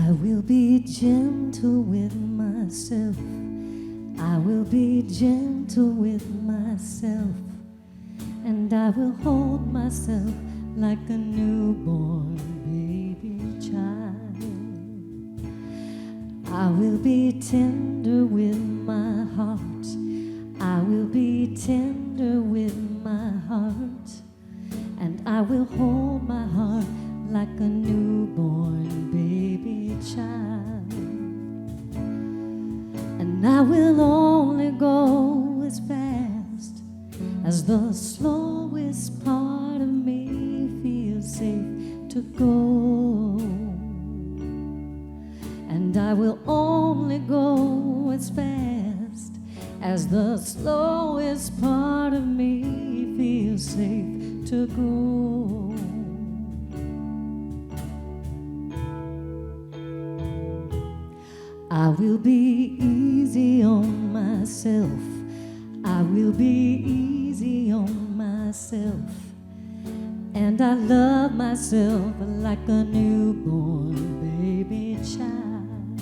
I will be gentle with myself. I will be gentle with myself. And I will hold myself like a newborn baby child. I will be tender with my heart. I will be tender with my heart. And I will hold my heart like a newborn baby child. And I will only go as fast as the slowest part of me feels safe to go. And I will only go as fast as the slowest part of me feels safe to go. I will be easy on myself. I will be easy on myself. And I love myself like a newborn baby child.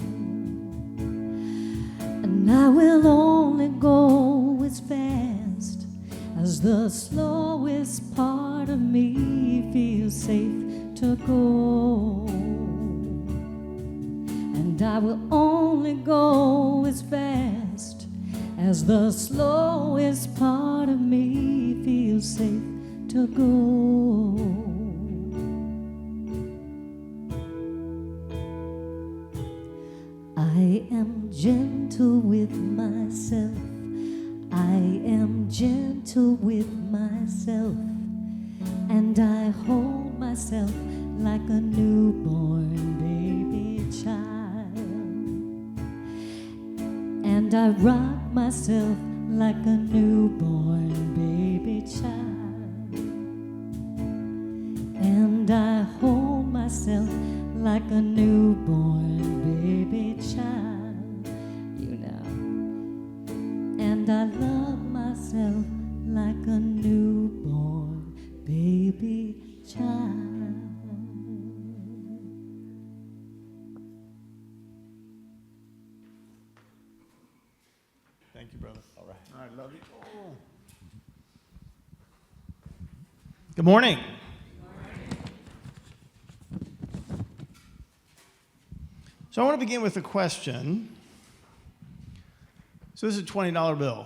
And I will only go as fast as the slowest part of me feels safe to go. And I will only go as fast as the slowest part of me feels safe to go. I am gentle with myself. I am gentle with myself. And I hold myself like a newborn baby child. And I rock myself like a newborn baby child. And I hold myself like a newborn baby child, you know. And I love myself like a newborn baby child. Thank you, brother. All right. All right, love you. Oh. Good morning. So I want to begin with a question. So this is a $20 bill.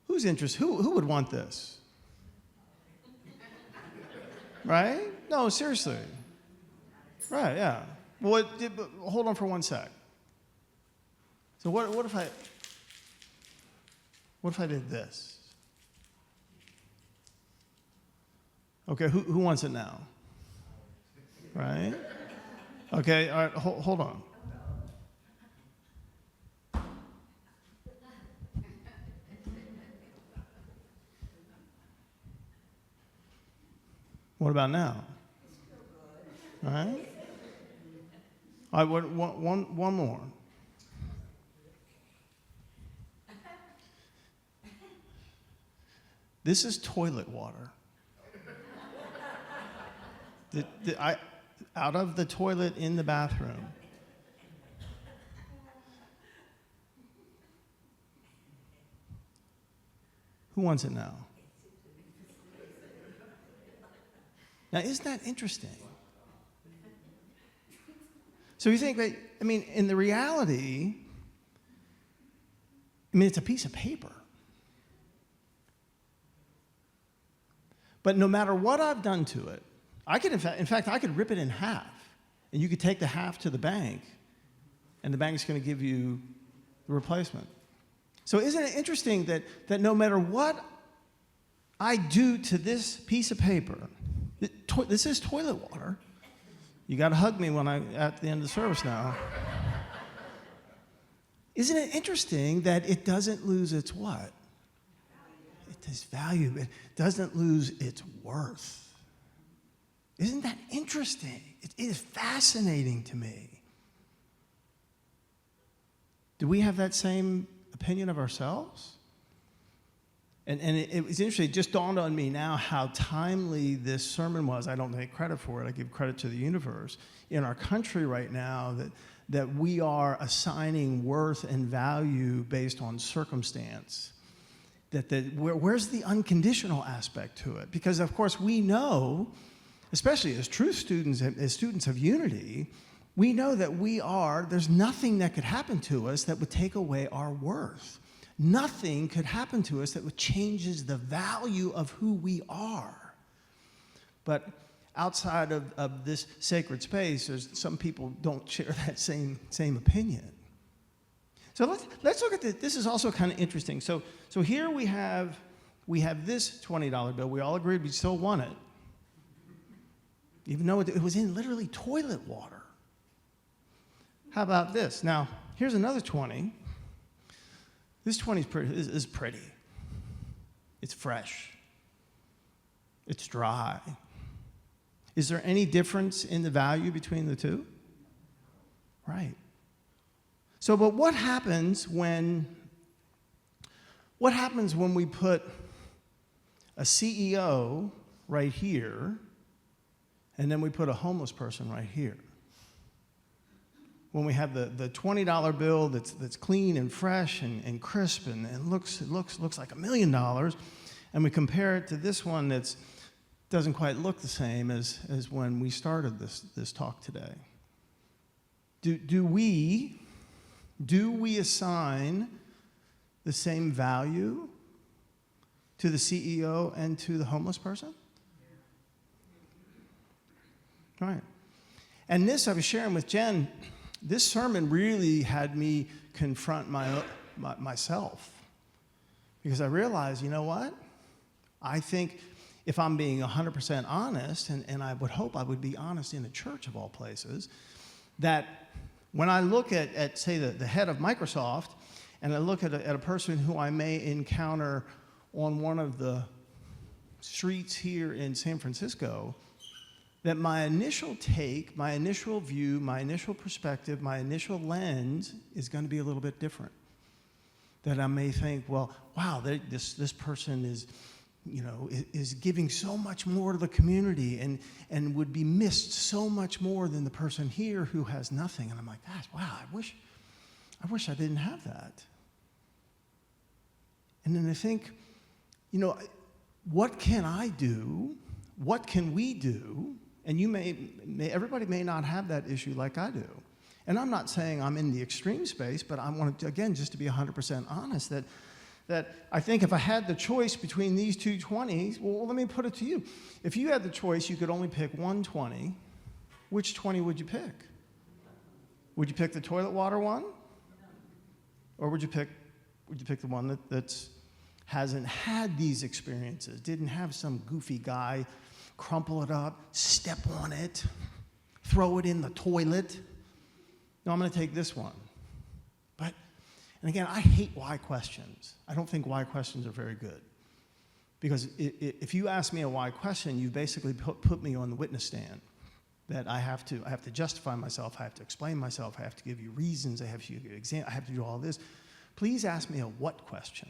Who's interested? Who would want this? Right? No, seriously. Right, yeah. Well, hold on for one sec. So what if I did this? Okay, who wants it now? Right? Okay, all right, hold on. What about now? All right? All right, one more. This is toilet water. Out of the toilet in the bathroom. Who wants it now? Now, isn't that interesting? So you think that, I mean, in the reality, I mean, it's a piece of paper. But no matter what I've done to it, I could, in fact, I could rip it in half, and you could take the half to the bank, and the bank's going to give you the replacement. So isn't it interesting that no matter what I do to this piece of paper, this is toilet water. You got to hug me at the end of the service now. Isn't it interesting that it doesn't lose its what? Its value. It doesn't lose its worth. Isn't that interesting? It is fascinating to me. Do we have that same opinion of ourselves? And it was interesting. It just dawned on me now how timely this sermon was. I don't take credit for it. I give credit to the universe. In our country right now, that we are assigning worth and value based on circumstance. Where's the unconditional aspect to it? Because, of course, we know, especially as truth students, as students of unity, we know that there's nothing that could happen to us that would take away our worth. Nothing could happen to us that changes the value of who we are. But outside of this sacred space, some people don't share that same opinion. So let's look at this. This is also kind of interesting. So here we have this $20 bill. We all agreed we still want it, even though it was in literally toilet water. How about this? Now, here's another 20. This 20 is pretty. It's fresh. It's dry. Is there any difference in the value between the two? Right. So, but what happens when we put a CEO right here, and then we put a homeless person right here? When we have the $20 bill that's clean and fresh and crisp and looks like $1 million, and we compare it to this one that doesn't quite look the same as when we started this talk today. Do we assign the same value to the CEO and to the homeless person? Right. And this I was sharing with Jen. This sermon really had me confront myself, because I realized, you know what? I think if I'm being 100% honest, and I would hope I would be honest in a church of all places, that when I look at say, the head of Microsoft, and I look at a person who I may encounter on one of the streets here in San Francisco, that my initial take, my initial view, my initial perspective, my initial lens is going to be a little bit different. That I may think, well, wow, this person is giving so much more to the community and would be missed so much more than the person here who has nothing. And I'm like, gosh, wow, I wish I didn't have that. And then I think, what can I do? What can we do? And everybody may not have that issue like I do. And I'm not saying I'm in the extreme space, but I want to, again, just to be 100% honest, that I think if I had the choice between these two 20s, well, let me put it to you. If you had the choice, you could only pick one 20, which 20 would you pick? Would you pick the toilet water one? Or would you pick the one that hasn't had these experiences, didn't have some goofy guy crumple it up, step on it, throw it in the toilet? No, I'm going to take this one. And again, I hate why questions. I don't think why questions are very good. Because if you ask me a why question, you basically put me on the witness stand. That I have to justify myself, I have to explain myself, I have to give you reasons, I have to give you I have to do all this. Please ask me a what question.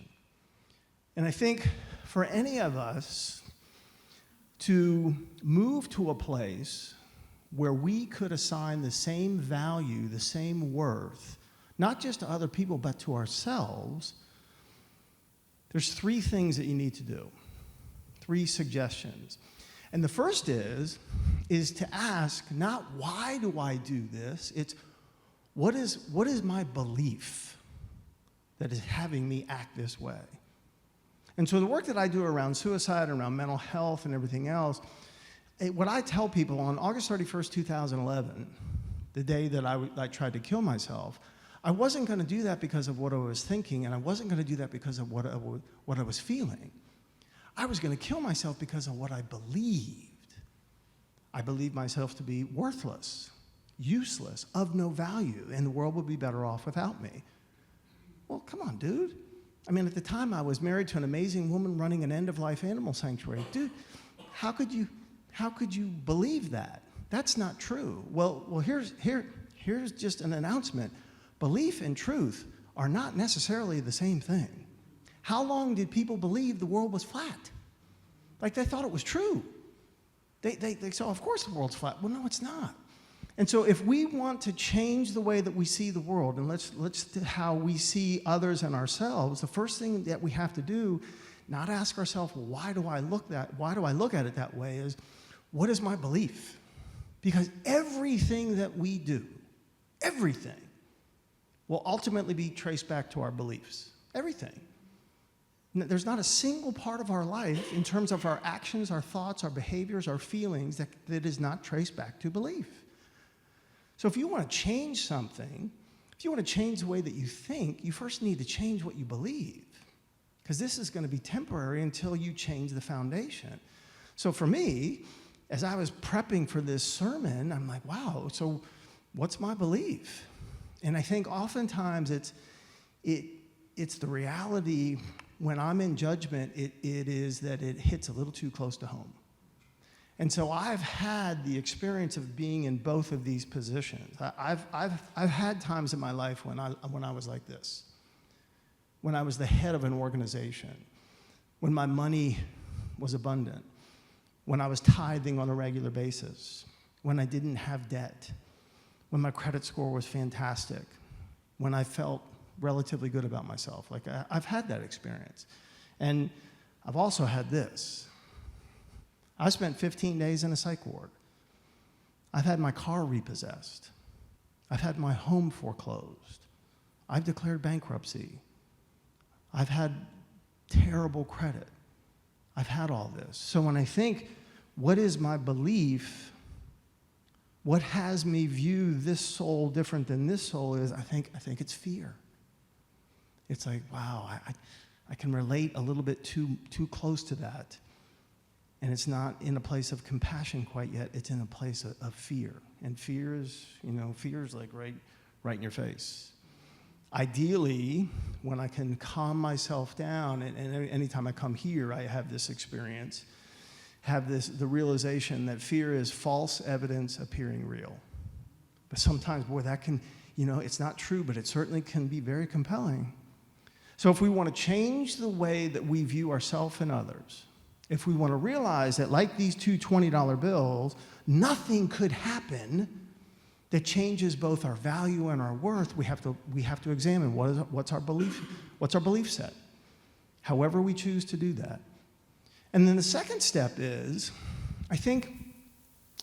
And I think for any of us to move to a place where we could assign the same value, the same worth, not just to other people, but to ourselves, there's 3 things that you need to do, 3 suggestions. And the first is to ask, not why do I do this, it's what is my belief that is having me act this way? And so the work that I do around suicide, around mental health and everything else, what I tell people on August 31st, 2011, the day that I tried to kill myself, I wasn't going to do that because of what I was thinking, and I wasn't going to do that because of what I was feeling. I was going to kill myself because of what I believed. I believed myself to be worthless, useless, of no value, and the world would be better off without me. Well, come on, dude. I mean, at the time, I was married to an amazing woman running an end-of-life animal sanctuary. Dude, how could you believe that? That's not true. Well, here's just an announcement. Belief and truth are not necessarily the same thing. How long did people believe the world was flat? Like they thought it was true. They said, of course the world's flat. Well, no, it's not. And so if we want to change the way that we see the world, and let's how we see others and ourselves, the first thing that we have to do, not ask ourselves, well, why do I look at it that way, is what is my belief? Because everything that we do, everything, will ultimately be traced back to our beliefs. Everything. There's not a single part of our life in terms of our actions, our thoughts, our behaviors, our feelings that is not traced back to belief. So if you want to change something, if you want to change the way that you think, you first need to change what you believe. Because this is going to be temporary until you change the foundation. So for me, as I was prepping for this sermon, I'm like, wow, so what's my belief? And I think oftentimes it's the reality. When I'm in judgment, it is that it hits a little too close to home. And so I've had the experience of being in both of these positions. I've had times in my life when I was like this, when I was the head of an organization, when my money was abundant, when I was tithing on a regular basis, when I didn't have debt, when my credit score was fantastic, when I felt relatively good about myself. Like I've had that experience. And I've also had this. I spent 15 days in a psych ward. I've had my car repossessed. I've had my home foreclosed. I've declared bankruptcy. I've had terrible credit. I've had all this. So when I think, what is my belief? What has me view this soul different than this soul is, I think it's fear. It's like, wow, I can relate a little bit too close to that. And it's not in a place of compassion quite yet. It's in a place of fear. And fear is like right in your face. Ideally, when I can calm myself down, and anytime I come here, I have this experience, the realization that fear is false evidence appearing real. But sometimes, boy, that can, it's not true, but it certainly can be very compelling. So if we want to change the way that we view ourselves and others, if we want to realize that like these two $20 bills, nothing could happen that changes both our value and our worth, we have to examine what's our belief set, however we choose to do that. And then the second step is, I think,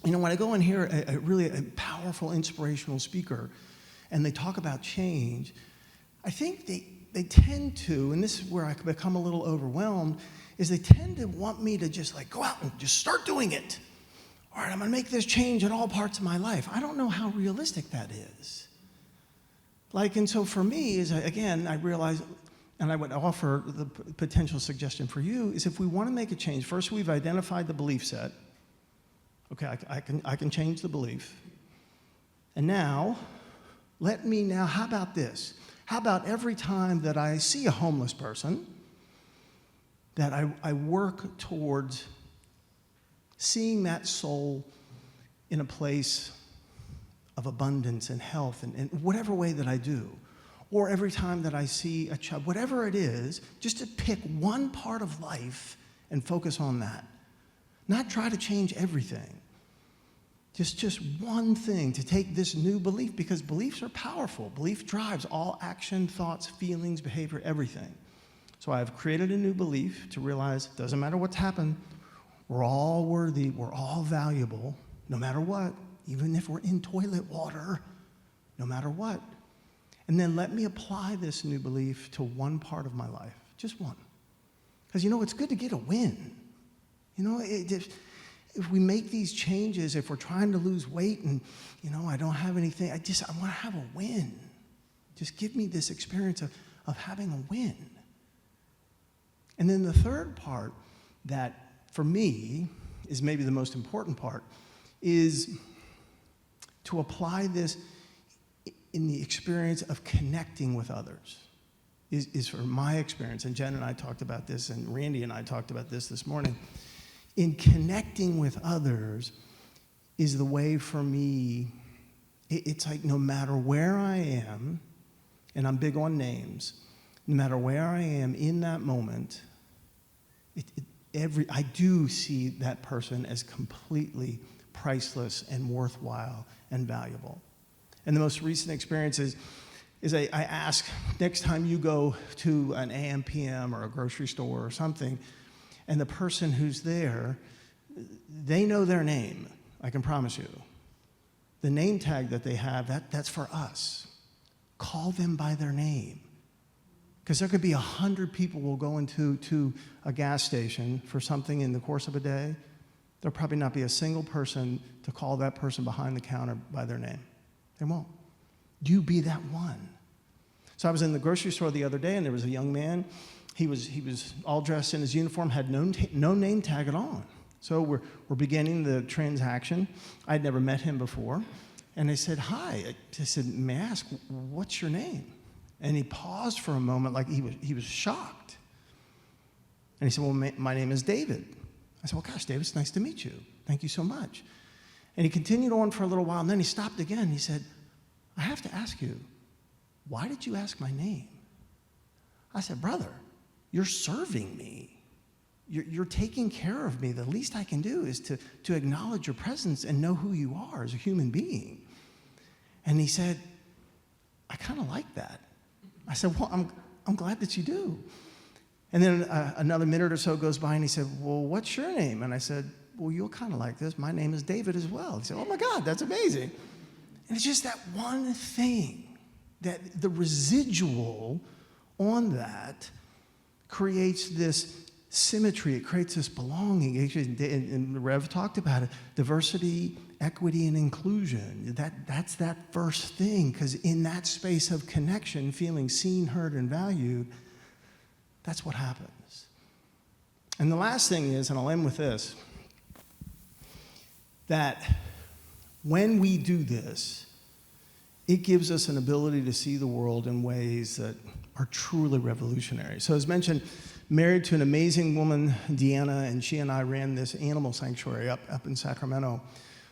when I go and hear a really powerful, inspirational speaker, and they talk about change, I think they tend to, and this is where I can become a little overwhelmed, is they tend to want me to just like go out and just start doing it. All right, I'm going to make this change in all parts of my life. I don't know how realistic that is. And so for me, again, I realize, and I would offer the potential suggestion for you, is if we want to make a change, first we've identified the belief set. Okay, I can change the belief. And now, how about this? How about every time that I see a homeless person, that I work towards seeing that soul in a place of abundance and health and whatever way that I do. Or every time that I see a child, whatever it is, just to pick one part of life and focus on that. Not try to change everything. Just one thing, to take this new belief, because beliefs are powerful. Belief drives all action, thoughts, feelings, behavior, everything. So I've created a new belief to realize it doesn't matter what's happened, we're all worthy, we're all valuable, no matter what, even if we're in toilet water, no matter what. And then let me apply this new belief to one part of my life, just one. Because it's good to get a win. If we make these changes, if we're trying to lose weight and, I don't have anything, I want to have a win. Just give me this experience of having a win. And then the third part that, for me, is maybe the most important part, is to apply this in the experience of connecting with others. Is for my experience, and Jen and I talked about this, and Randy and I talked about this morning. In connecting with others is the way for me, it's like no matter where I am, and I'm big on names, no matter where I am in that moment, I do see that person as completely priceless and worthwhile and valuable. And the most recent experience is I ask, next time you go to an AM, PM, or a grocery store or something, and the person who's there, they know their name, I can promise you. The name tag that they have, that's for us. Call them by their name. Because there could be 100 people will go into a gas station for something in the course of a day. There'll probably not be a single person to call that person behind the counter by their name. They won't. You be that one. So I was in the grocery store the other day, and there was a young man. He was all dressed in his uniform, had no name tag at all. So we're beginning the transaction. I'd never met him before. And I said, hi. I said, may I ask, what's your name? And he paused for a moment like he was shocked. And he said, well, my name is David. I said, well, gosh, David, it's nice to meet you. Thank you so much. And he continued on for a little while, and then he stopped again. He said, I have to ask you, why did you ask my name? I said, brother, you're serving me. You're taking care of me. The least I can do is to acknowledge your presence and know who you are as a human being. And he said, I kind of like that. I said, well, I'm glad that you do. And then another minute or so goes by, and he said, well, what's your name? And I said, well, you'll kind of like this. My name is David as well. He said, oh, my God, that's amazing. And it's just that one thing, that the residual on that creates this symmetry. It creates this belonging. And Rev talked about it, diversity, equity, and inclusion. That's that first thing, because in that space of connection, feeling seen, heard, and valued, that's what happens. And the last thing is, and I'll end with this, that when we do this, it gives us an ability to see the world in ways that are truly revolutionary. So as mentioned, married to an amazing woman, Deanna, and she and I ran this animal sanctuary up in Sacramento.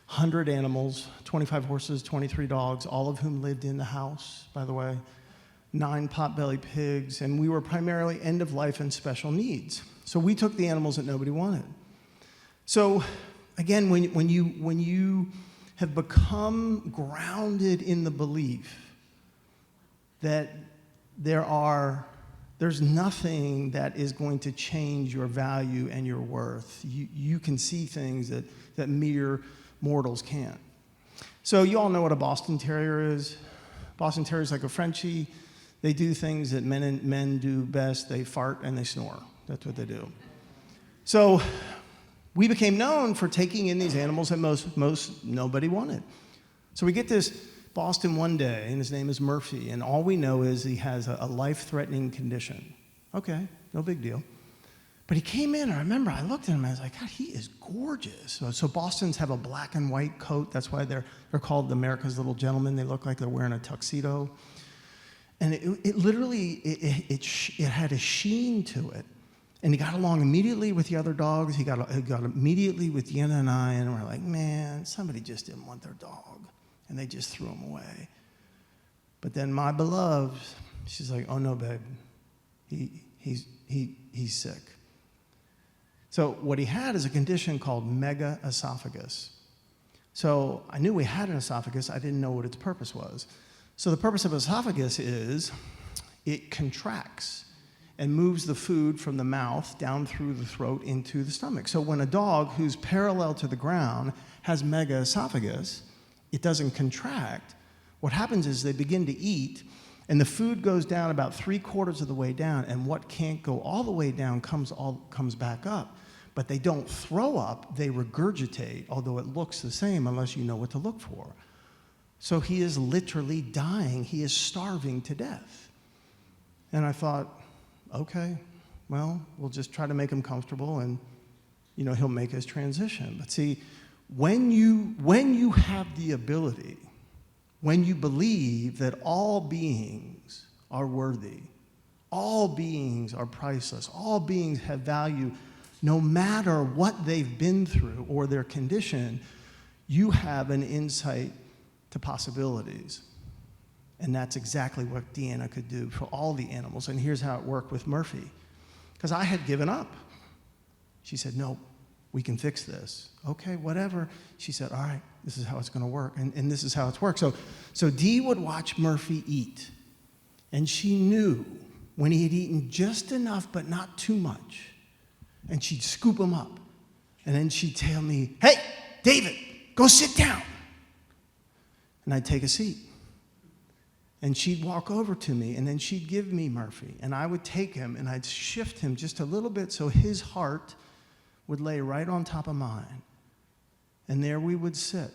100 animals, 25 horses, 23 dogs, all of whom lived in the house, by the way, 9 potbelly pigs, and we were primarily end of life and special needs. So we took the animals that nobody wanted. So again, when you have become grounded in the belief that there's nothing that is going to change your value and your worth, you can see things that mere mortals can't. So you all know what a Boston Terrier is. Boston Terrier is like a Frenchie. They do things that men do best. They fart and they snore. That's what they do. So we became known for taking in these animals that most nobody wanted. So we get this Boston one day, and his name is Murphy, and all we know is he has a life-threatening condition. Okay, no big deal. But he came in, and I remember I looked at him, and I was like, God, he is gorgeous. So Bostons have a black and white coat. That's why they're called America's Little Gentlemen. They look like they're wearing a tuxedo. And it literally had a sheen to it. And he got along immediately with the other dogs. He got immediately with Deanna and I, and we're like, man, somebody just didn't want their dog. And they just threw him away. But then my beloved, she's like, oh no, babe, he's sick. So what he had is a condition called mega esophagus. So I knew we had an esophagus. I didn't know what its purpose was. So the purpose of esophagus is it contracts and moves the food from the mouth down through the throat into the stomach. So when a dog who's parallel to the ground has mega esophagus, it doesn't contract. What happens is they begin to eat, and the food goes down about 3/4 of the way down, and what can't go all the way down comes back up. But they don't throw up, they regurgitate, although it looks the same unless you know what to look for. So he is literally dying. He is starving to death. And I thought, okay, well, we'll just try to make him comfortable, and he'll make his transition. But see, when you have the ability, when you believe that all beings are worthy, all beings are priceless, all beings have value, no matter what they've been through or their condition, you have an insight to possibilities. And that's exactly what Deanna could do for all the animals. And here's how it worked with Murphy. Because I had given up. She said, no, we can fix this. Okay, whatever. She said, all right, this is how it's going to work. And this is how it's worked. So Dee would watch Murphy eat. And she knew when he had eaten just enough, but not too much. And she'd scoop him up. And then she'd tell me, hey, David, go sit down. And I'd take a seat. And she'd walk over to me, and then she'd give me Murphy. And I would take him, and I'd shift him just a little bit so his heart would lay right on top of mine. And there we would sit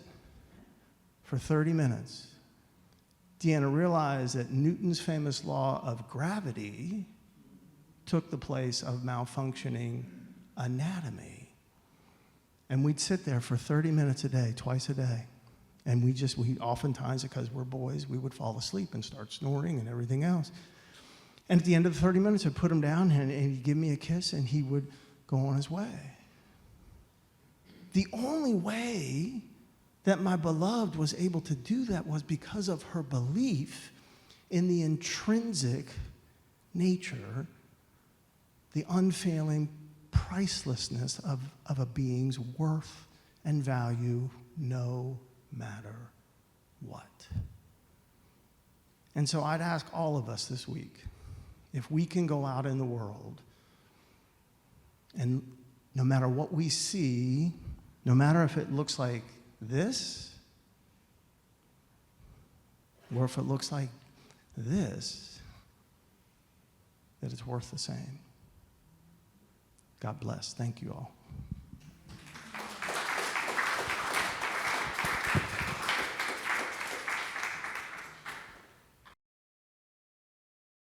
for 30 minutes. Deanna realized that Newton's famous law of gravity took the place of malfunctioning anatomy. And we'd sit there for 30 minutes a day, twice a day. And we oftentimes, because we're boys, we would fall asleep and start snoring and everything else. And at the end of the 30 minutes, I'd put him down and he'd give me a kiss and he would go on his way. The only way that my beloved was able to do that was because of her belief in the intrinsic nature, the unfailing pricelessness of a being's worth and value, no matter what. And so I'd ask all of us this week, if we can go out in the world and no matter what we see, no matter if it looks like this or if it looks like this, that it's worth the same. God bless. Thank you all.